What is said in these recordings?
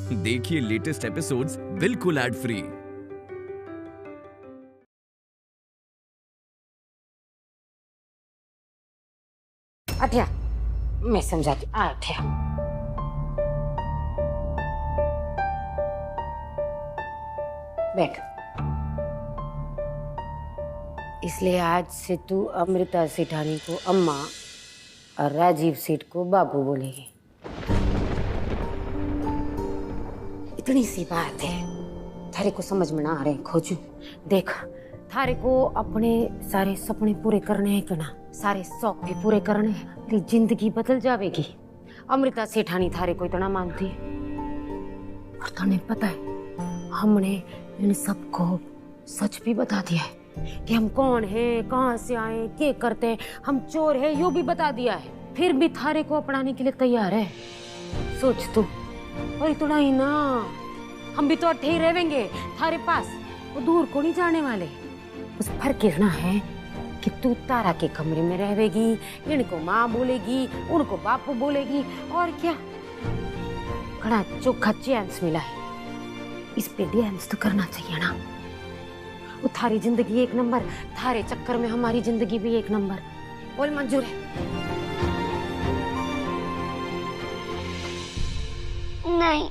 देखिए latest episodes बिल्कुल ad free. अठिया मैं समझाती अठिया बैठ। इसलिए आज से तू अमृता सेठानी को अम्मा और राजीव सेठ को बाबू बोलेगी। इतनी सी बात है, थारे को समझ में ना आ रहे खोजू। देख थारे को अपने सारे सपने पूरे करने हैं कि ना, सारे शौक भी पूरे करने हैं, तेरी जिंदगी बदल जाएगी। अमृता सेठानी थारे को इतना मानती है और तुम्हें पता है हमने इन सबको सच भी बता दिया है कि हम कौन हैं, कहाँ से आए, क्या करते हैं, हम चोर हैं, यो भी बता दिया है। फिर भी थारे को अपनाने के लिए तैयार है। सोच तू, और इतना ही ना, हम भी तो अट्ठे ही रहेंगे थारे पास, वो दूर को नहीं जाने वाले। बस फर्क इतना है कि तू तारा के कमरे में रहेगी, इनको माँ बोलेगी, उनको बापू बोलेगी, और क्या बड़ा चोखा चांस मिला है, इस पे डांस तो करना चाहिए ना। वो थारी जिंदगी एक नंबर, थारे चक्कर में हमारी जिंदगी भी एक नंबर। बोल मंजूर है? नहीं।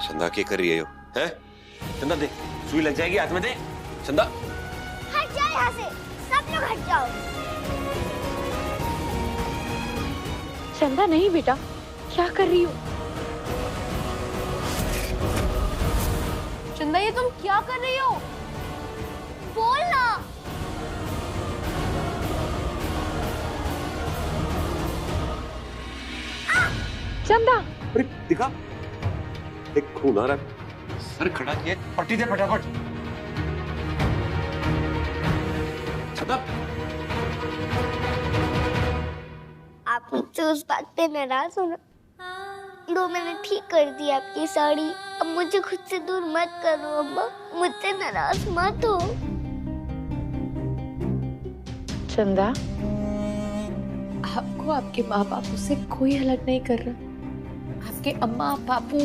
चंदा क्या कर रही हो? हैं? चंदा दे, सुई लग जाएगी हाथ में, दे। चंदा हट जाओ यहाँ से, सब लोग हट जाओ। चंदा नहीं बेटा, क्या कर रही हो? चंदा ये तुम क्या कर रही हो? बोल ना। चंदा अरे दिखा, एक खून आ रहा है। सर खड़ा किए, पट्टी दे फटाफट। चंदा आप मुझसे उस बात पे नाराज हो ना? लो मैंने ठीक कर दी आपकी साड़ी, अब मुझे खुद से दूर मत करो अम्मा, मुझसे नाराज मत हो। चंदा आपको आपके माँ बापू से कोई अलग नहीं कर रहा। आपके अम्मा बापू,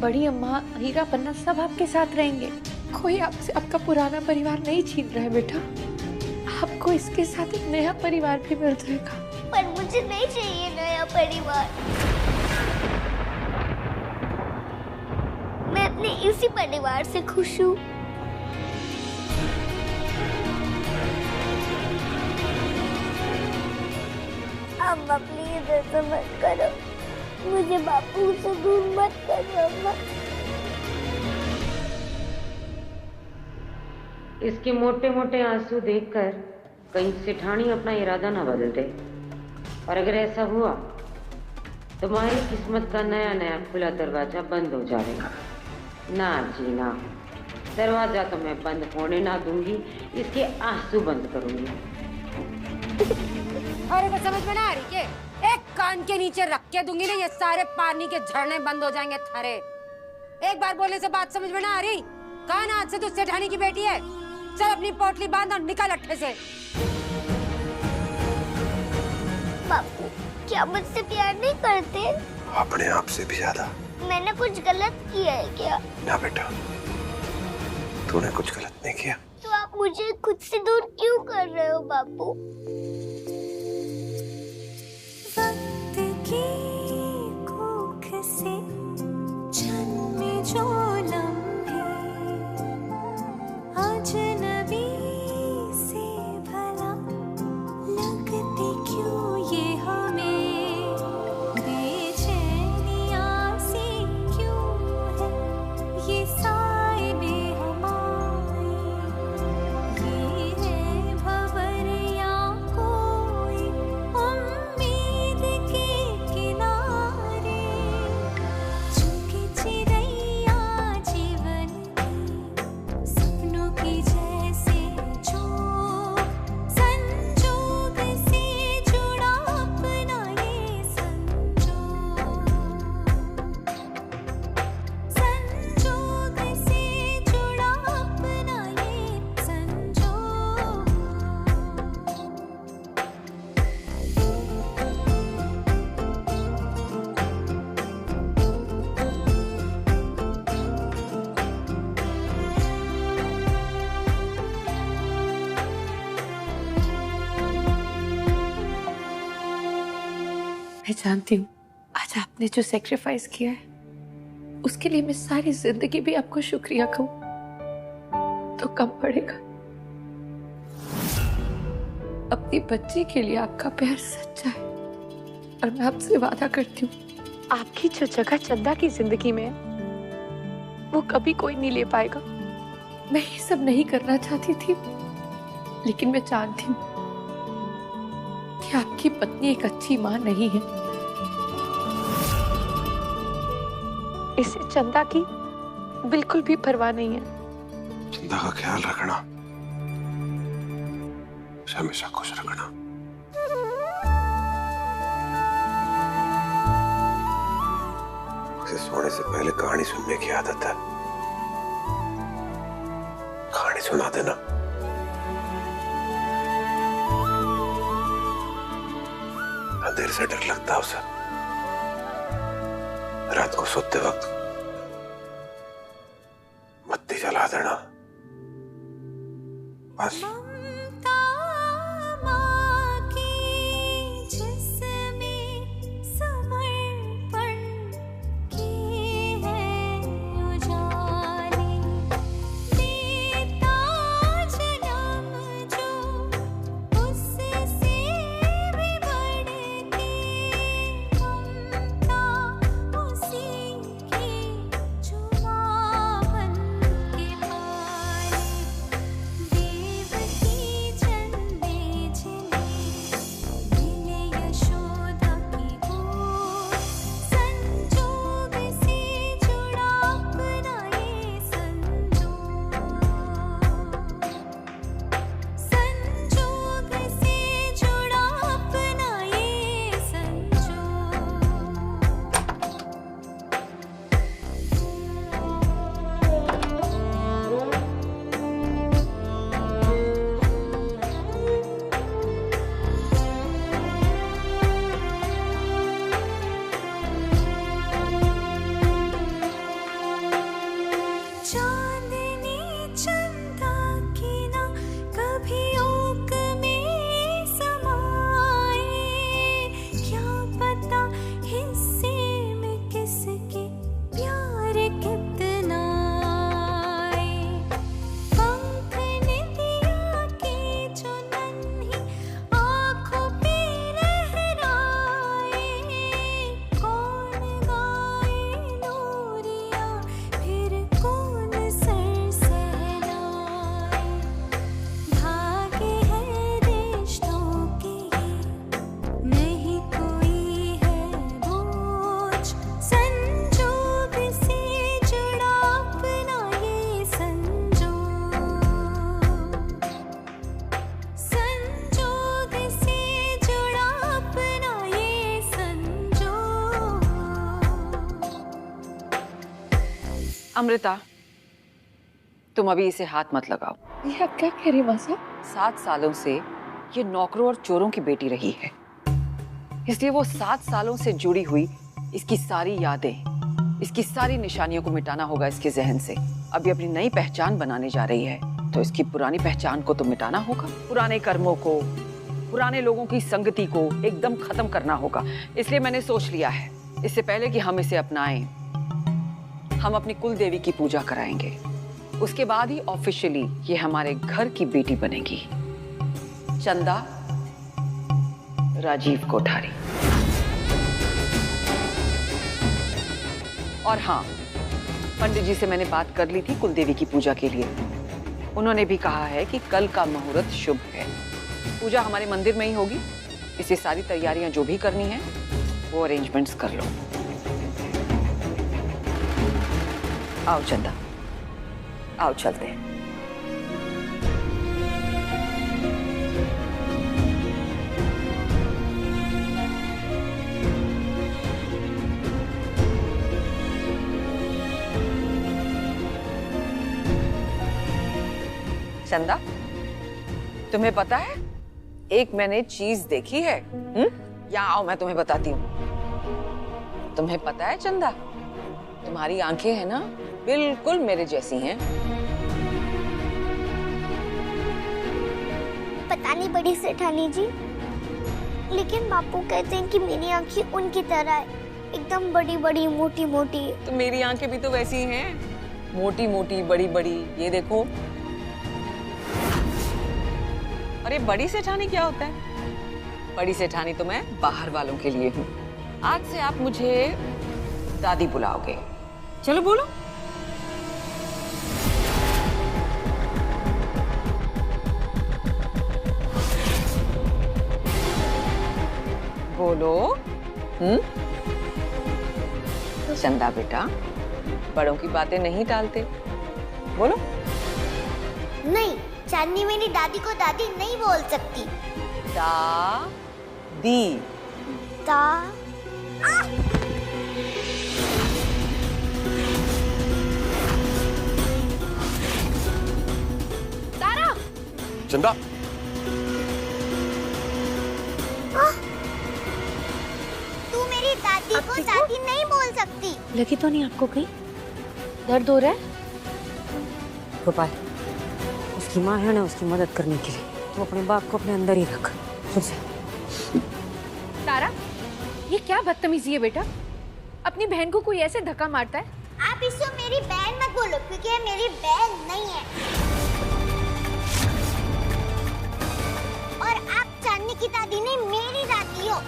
बड़ी अम्मा, हीरा पन्ना सब आपके साथ रहेंगे। कोई आपसे आपका पुराना परिवार नहीं छीन रहा है बेटा। आपको इसके साथ एक नया परिवार भी मिल जाएगा। पर मुझे नहीं चाहिए नया परिवार, मैं अपने इसी परिवार से खुश हूँ। अम्मा प्लीज ऐसा मत करो, मुझे बापू से दूर मत करो अम्मा। इसके मोटे मोटे आंसू देखकर कहीं सेठानी अपना इरादा ना बदल दे, और अगर ऐसा हुआ तुम्हारी किस्मत का नया नया खुला दरवाजा बंद हो जाएगा। ना जी ना, दरवाजा तो मैं बंद होने ना दूंगी, इसके आंसू बंद करूंगी। अरे तो समझ में ना आ रही के? एक कान के नीचे रख के दूंगी ना, ये सारे पानी के झरने बंद हो जाएंगे थारे। एक बार बोलने से बात समझ में ना आ रही? कान आज से तू सेठानी की बेटी है, चल अपनी पोटली बांध और निकल अट्ठे से। बापू क्या मुझसे प्यार नहीं करते? अपने आप से भी ज्यादा। मैंने कुछ गलत किया है क्या? ना बेटा, तूने कुछ गलत नहीं किया। तो आप मुझे खुद से दूर क्यों कर रहे हो बापू? वक्त की कोख से जन्मे जो लम्हे अजनबी से भला लगते क्यों ये हमें, बेचैनियाँ सी क्यों है ये साए बेहमारे, ये है भंवर या कोई उम्मीद के किनारे, चुकी चिड़ैया जानती हूँ आज आपने जो सेक्रीफाइस किया है उसके लिए मैं सारी जिंदगी भी आपको शुक्रिया कहूँ तो कम पड़ेगा। अपनी बच्ची के लिए आपका प्यार सच्चा है और मैं आपसे वादा करती हूँ आपकी जो जगह चंदा की जिंदगी में है वो कभी कोई नहीं ले पाएगा। मैं ये सब नहीं करना चाहती थी लेकिन मैं जानती हूँ कि आपकी पत्नी एक अच्छी मां नहीं है। इसे चंदा की बिल्कुल भी परवाह नहीं है। चंदा का ख्याल रखना, उसे हमेशा खुश रखना। उसे सोने से पहले कहानी सुनने की आदत है, कहानी सुना देना। अंधेरे से डर लगता है उसे, रात को सोते वक्त बत्ती जला देना बस। अमृता, तुम अभी इसे हाथ मत लगाओ। ये आप क्या कह रही माँ साहब? 7 सालों से ये नौकरों और चोरों की बेटी रही है, इसलिए वो 7 सालों से जुड़ी हुई इसकी सारी यादें, इसकी सारी निशानियों को मिटाना होगा इसके जहन से। अभी अपनी नई पहचान बनाने जा रही है तो इसकी पुरानी पहचान को तो मिटाना होगा। पुराने कर्मों को, पुराने लोगों की संगति को एकदम खत्म करना होगा। इसलिए मैंने सोच लिया है, इससे पहले कि हम इसे अपनाएं, हम अपनी कुल देवी की पूजा कराएंगे। उसके बाद ही ऑफिशियली ये हमारे घर की बेटी बनेगी। चंदा राजीव कोठारी। और हाँ, पंडित जी से मैंने बात कर ली थी कुल देवी की पूजा के लिए। उन्होंने भी कहा है कि कल का मुहूर्त शुभ है। पूजा हमारे मंदिर में ही होगी, इससे सारी तैयारियां जो भी करनी है वो अरेंजमेंट्स कर लो। आओ चंदा, आओ चलते हैं। चंदा, तुम्हें पता है एक मैंने चीज देखी है। यहाँ आओ, मैं तुम्हें बताती हूँ। तुम्हें पता है चंदा, तुम्हारी आंखें हैं ना, बिल्कुल मेरे जैसी हैं। पता नहीं बड़ी सेठानी जी, लेकिन बापू कहते हैं कि मेरी आंखें उनकी तरह है, एकदम बड़ी बड़ी मोटी मोटी। तो मेरी आंखें भी तो वैसी ही हैं, मोटी मोटी बड़ी बड़ी। ये देखो। अरे बड़ी सेठानी क्या होता है? बड़ी सेठानी तो मैं बाहर वालों के लिए हूँ। आज से आप मुझे दादी बुलाओगे। चलो बोलो। बोलो। चंदा बेटा, बड़ों की बातें नहीं टालते, बोलो। नहीं, चांदनी मेरी दादी को दादी नहीं बोल सकती। दादी। दा तारा, चंदा, तू मेरी दादी को दादी नहीं बोल सकती। लगी तो नहीं आपको कहीं? दर्द हो रहा है? गोपाल, उसकी माँ है ना, उसकी मदद करने के लिए तो अपने बाप को अपने अंदर ही रख। तारा, ये क्या बदतमीजी है बेटा? अपनी बहन को कोई ऐसे धक्का मारता है? आप इसको मेरी बहन मत बोलो, क्योंकि ये मेरी बहन नहीं है। और आप चांदनी की दादी नहीं, मेरी दादी हो।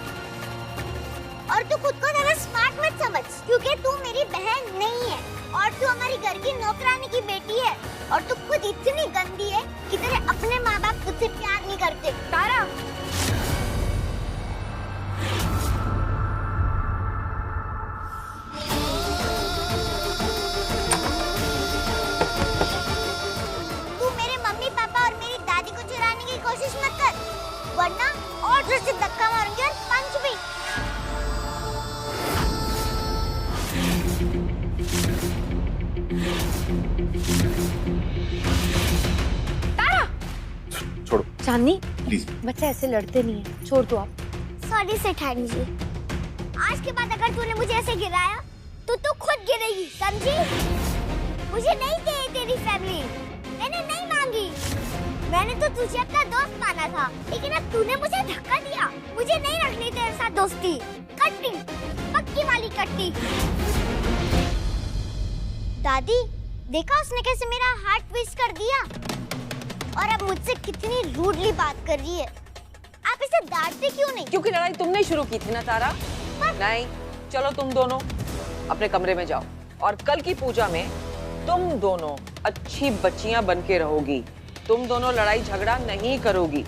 और तू खुद को ज़रा स्मार्ट मत समझ, क्योंकि तू मेरी बहन नहीं है और तू हमारी घर की नौकरानी की बेटी है। और तू खुद इतनी गंदी है कि तेरे अपने माँ बाप तुझसे प्यार नहीं करते। तारा, तू मेरे मम्मी पापा और मेरी दादी को चुराने की कोशिश मत कर, वरना और जोर से धक्का मारूंगी और पंच भी। छोड़ो चांदनी, प्लीज। बच्चे ऐसे लड़ते नहीं है, छोड़ दो आप। सॉरी सेठानी जी, आज के बाद अगर तूने मुझे ऐसे गिराया तो तू खुद गिरेगी, समझी? मुझे नहीं चाहिए तेरी फैमिली, मैंने नहीं मांगी। मैंने तो तुझे अपना दोस्त माना था, लेकिन अब तूने मुझे धक्का दिया। मुझे नहीं रखनी तेरे साथ दोस्ती, कट्टी, पक्की वाली कट्टी। दादी, देखा उसने कैसे मेरा हार्ट ट्विस्ट कर दिया? और अब मुझसे कितनी रूडली बात कर रही है। आप इसे डांटते क्यों नहीं? क्योंकि लड़ाई तुमने शुरू की थी ना तारा। नहीं, चलो तुम दोनों अपने कमरे में जाओ और कल की पूजा में तुम दोनों अच्छी बच्चियां बन के रहोगी। तुम दोनों लड़ाई झगड़ा नहीं करोगी,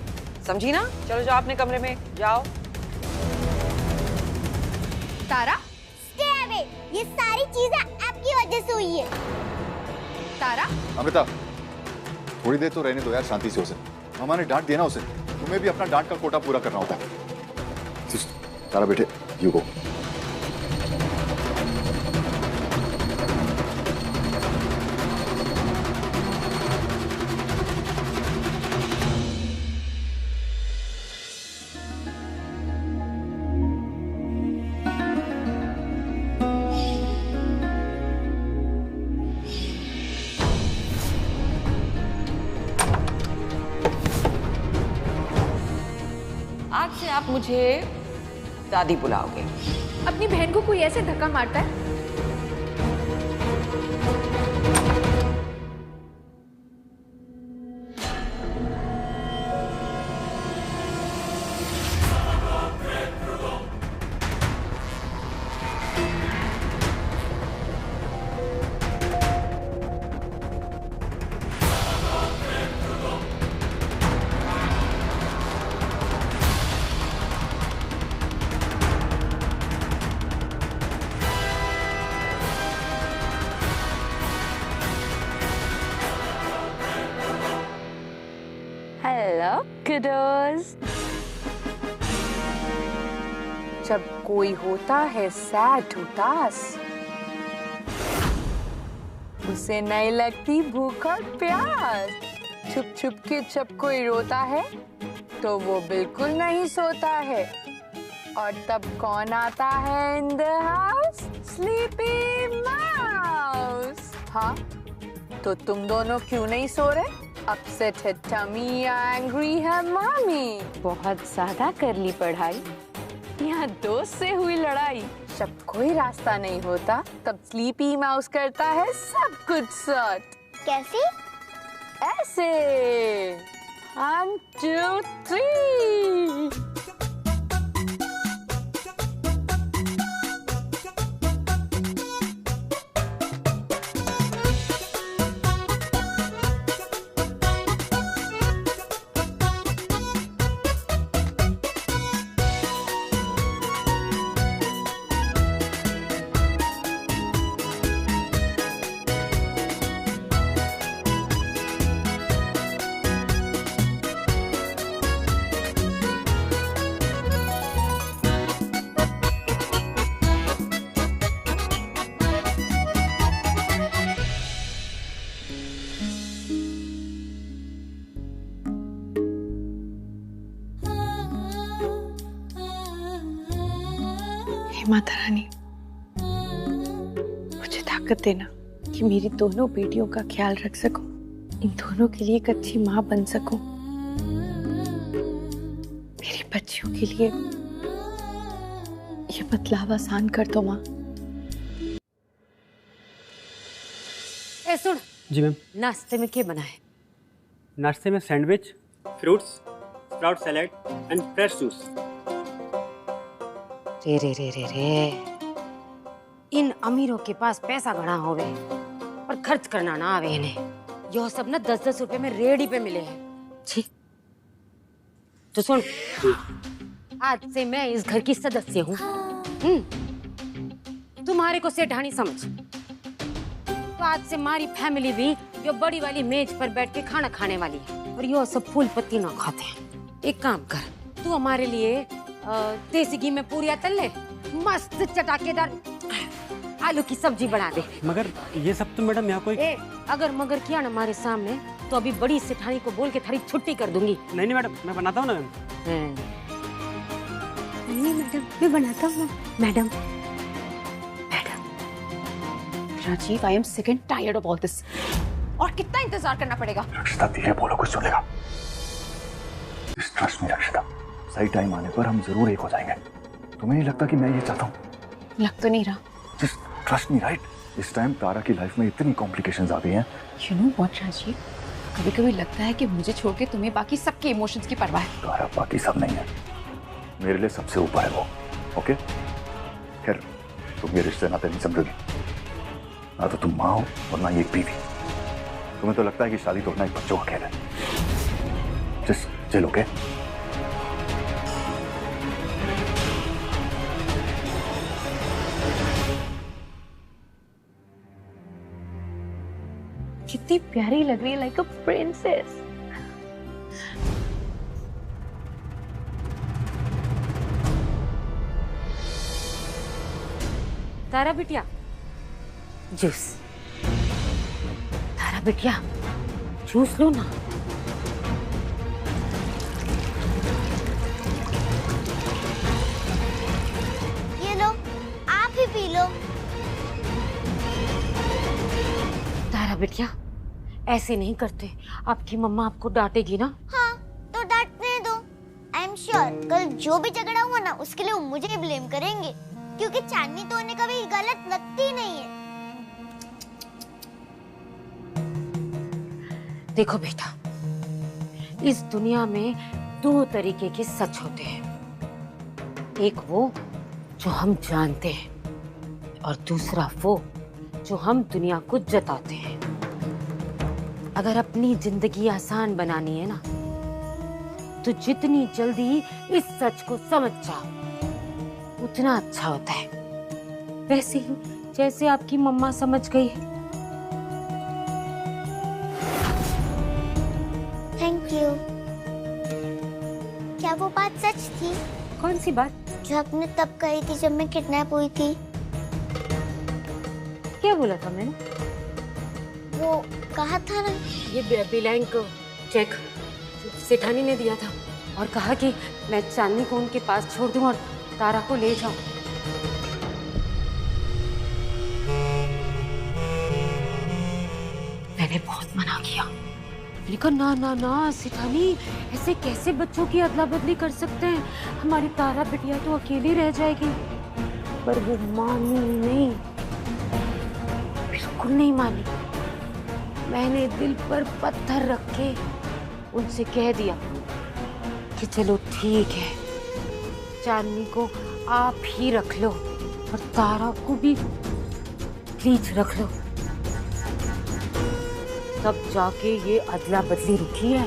समझी ना? चलो जाओ अपने कमरे में जाओ। तारा, Stay away! ये सारी चीजें आपकी वजह से हुई है। तारा, अमृता, थोड़ी देर तो रहने दो यार शांति से उसे। मामा ने डांट दिया ना उसे, तुम्हें भी अपना डांट का कोटा पूरा करना होता है। तारा बेटे, यू गो। आज से आप मुझे दादी बुलाओगे। अपनी बहन को कोई ऐसे धक्का मारता है? Hello kiddos. जब कोई होता है सैड उदास, उसे नहीं लगती भूख और प्यास। छुप छुप के जब कोई रोता है तो वो बिल्कुल नहीं सोता है। और तब कौन आता है in the house? Sleepy mouse. हाँ, तो तुम दोनों क्यों नहीं सो रहे? अपसेट है टमी या एंग्री है मामी? बहुत ज्यादा कर ली पढ़ाई, यहाँ दोस्त से हुई लड़ाई। जब कोई रास्ता नहीं होता तब स्लीपी माउस करता है सब कुछ सॉर्ट। कैसे? ऐसे 1 2 3। माता रानी, मुझे ताकत देना कि मेरी दोनों बेटियों का ख्याल रख सकूं, इन दोनों के लिए एक अच्छी माँ बन सकूं, मेरी बच्चियों के लिए ये बदलाव आसान कर दो माँ। ए सुन। जी मैम। नाश्ते में क्या बना है? नाश्ते में sandwich, fruits, sprout salad and fresh juice. रे रे रे रे रे, इन अमीरों के पास पैसा घना होवे पर खर्च करना ना आवे इन्हें। यह सब ना 10-10 रुपए में रेडी पे मिले हैं। छी। तो सुन, आज से मैं इस घर की सदस्य हूँ। तुम्हारे को सेठानी समझ। तो आज से हमारी फैमिली भी यो बड़ी वाली मेज पर बैठ के खाना खाने वाली है और यो सब फूल पत्ती ना खाते हैं। एक काम कर, तू हमारे लिए देसी घी में पूरियां तल ले, मस्त चटाकेदार आलू की सब्जी बना दे। मगर ये सब तो मैडम यहाँ कोई अगर मगर किया ना हमारे सामने तो अभी बड़ी सेठानी को बोल के थारी छुट्टी कर दूंगी। नहीं मैडम, मैं बनाता हूँ ना मैम। नहीं मैडम, मैं बनाता हूँ madam. Rajiv, I am sick and tired of all this. और कितना इंतजार करना पड़ेगा? रक्षिता धीरे बोलो, कुछ सुनेगा। ट्रस्ट मी रक्षिता, सही टाइम आने पर हम जरूर एक हो जाएंगे। तुम्हें नहीं लगता कि मैं ये चाहता हूँ? लग तो नहीं रहा। Just trust me, right? इस टाइम तारा की लाइफ में इतनी कॉम्प्लिकेशंस आ गई हैं। यू नो व्हाट राजीव, कभी कभी लगता है कि मुझे छोड़ के तुम्हें बाकी सबके इमोशंस की परवाह है। तारा बाकी सब नहीं है, मेरे लिए सबसे ऊपर है वो। ओके? खैर, तुम ये रिश्ते नाते नहीं समझोगी। ना तो तुम माँ हो और ना ये बीवी। तुम्हें तो लगता है कि शादी तोड़ना एक बच्चों का खेल है। Just chill, okay? कितनी प्यारी लग रही है, लाइक अ प्रिंसेस। तारा बिटिया, जूस। तारा बिटिया, जूस लो ना। ये लो, आप ही पी लो। तारा बिटिया, ऐसे नहीं करते, आपकी मम्मा आपको डांटेगी ना। हाँ, तो डांटने दो। आई एम श्योर कल जो भी झगड़ा हुआ ना उसके लिए वो मुझे ब्लेम करेंगे, क्योंकि चांदनी तोड़ने का भी गलत लगती नहीं है। देखो बेटा, इस दुनिया में 2 तरीके के सच होते हैं। एक वो जो हम जानते हैं और दूसरा वो जो हम दुनिया को जताते हैं। अगर अपनी जिंदगी आसान बनानी है ना, तो जितनी जल्दी इस सच को समझ जाओ उतना अच्छा होता है। वैसे ही जैसे आपकी मम्मा समझ गई है। Thank you. क्या वो बात सच थी? कौन सी बात? जो आपने तब कही थी जब मैं किडनैप हुई थी। क्या बोला था मैंने? वो कहा था ना, ये ब्लैंक चेक सेठानी ने दिया था और कहा कि मैं चांदनी को उनके पास छोड़ दूं और तारा को ले जाऊं। मैंने बहुत मना किया, मैंने कहा ना ना ना सिठानी, ऐसे कैसे बच्चों की अदला बदली कर सकते हैं, हमारी तारा बिटिया तो अकेली रह जाएगी। पर वो मानी नहीं, बिल्कुल नहीं मानी। मैंने दिल पर पत्थर रख के उनसे कह दिया कि चलो ठीक है, चांदनी को आप ही रख लो और तारा को भी प्लीज रख लो। तब जाके ये अदला बदली रुकी है।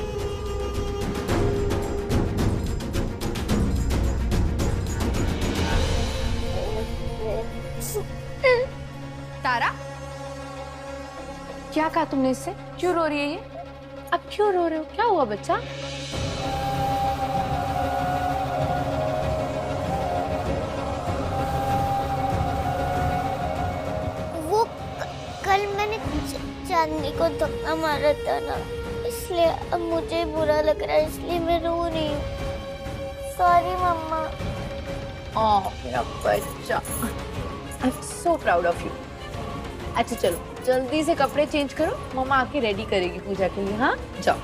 तारा, क्या कहा तुमने इससे? क्यों रो रही है ये? अब क्यों रो रहे हो? क्या हुआ बच्चा? वो कल मैंने चांदनी को धक्का मारा था ना, इसलिए अब मुझे बुरा लग रहा है, इसलिए मैं रो रही हूँ। सॉरी मम्मा। ओह मेरा बच्चा, I am so proud of you. अच्छा चलो जल्दी से कपड़े चेंज करो, मम्मा आके रेडी करेगी पूजा के लिए। हाँ जाओ।